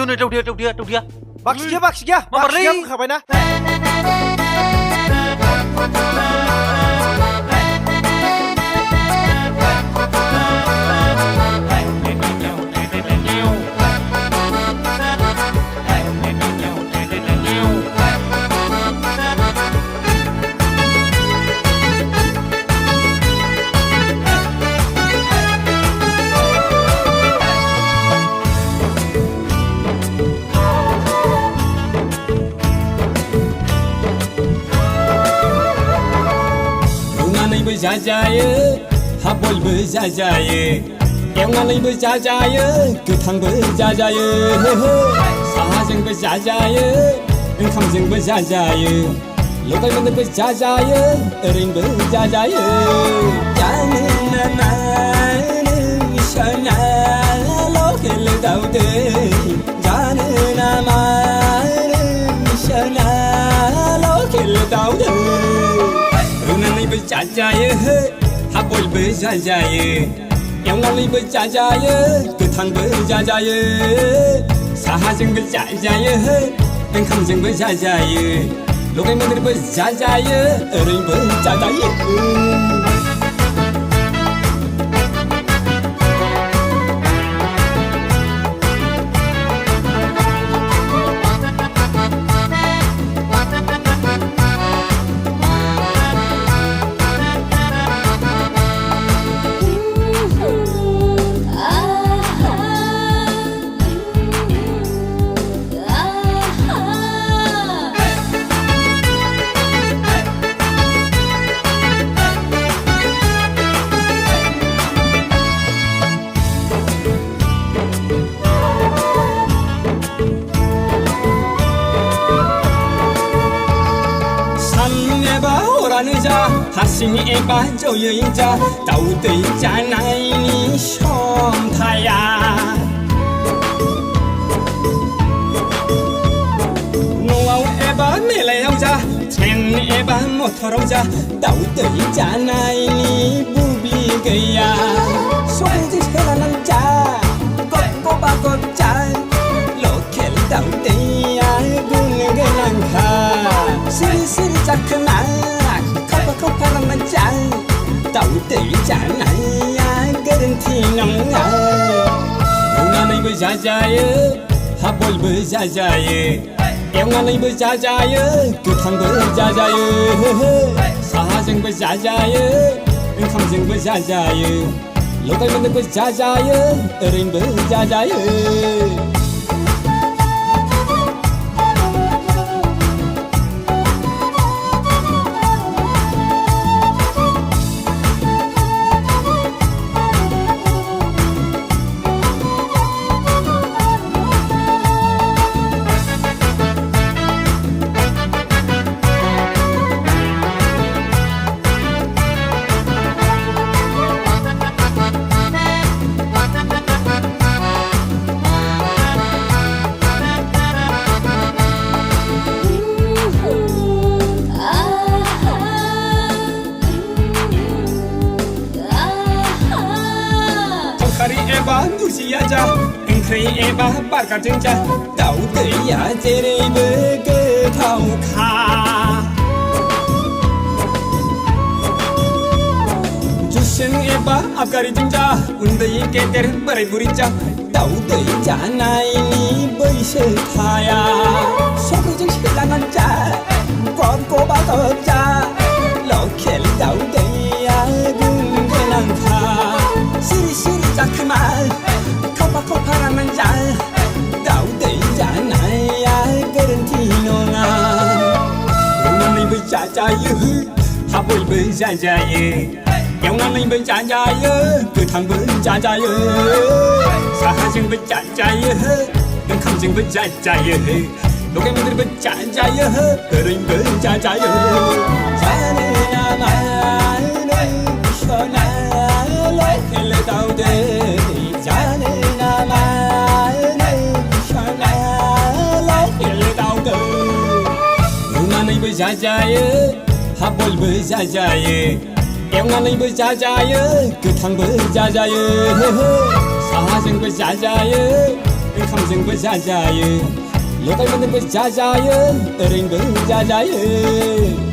này đâu đi bác sĩ kia Mà bật đi. không phải na 자자여 하볼브 자자여 영안이브 자자여 그탕브 자자여 사정브 자자여 은감정브 자자여 로갈문브 자자여 어린브 자자여 야는 나는 샤나 로겔 다우데 야는 나는 샤나 로겔 다우데 자자여 하볼브 자자여 영광리브 자자여 그탕브 자자여 사하정브 자자여 은감정브 자자여 로갈문브 자자여 어린브 자자여 하싱이 빠져여인자 다우드이자 나이니 숑타야 노아우 에바 밀레오자 쟁니 에바 모터로자 다우드이자 나이니 부비게야 소리지 세라는 자 꼬꼬바꼬자 로켈 다우드이야 군게난카 시리시리 자크나 커파라만 짠 따우대잖아야 garan티농아 영안이브 자자여 하볼브 자자여 영안이브 자자여 그탕브 자자여 사정브 자자여 은감정브 자자여 로갈문브 자자여 어린브 자자여 누시야자 응크리 에바 바가증자 다우드야 제레이브 그타우카 주신 에바 앞가리 증자 운드이 깨때를 버리 부리자 다우드이자 나이니 버이스타야 소그증 신랑한 자 꼬꼬바도자 로켈 다우드야 군게난카 시리시리 자크말 커파라만 잘 다우데이잖아야 garan티농아 영안이브 자자여 하볼브 자자여 영안이브 자자여 그탕브 자자여 사하정브 자자여 은감정브 자자여 로갈문브 자자여 어린브 자자여 자네나 마는 셔나 로켈 다우데 자네나 마는 셔나 로켈 다우데 영안이브 자자여 하볼브 자자여 영안이브 자자여 그탕브 자자여 사정브 자자여 삼성 부자자예 여덟 번은 부자자예 어린 부자자예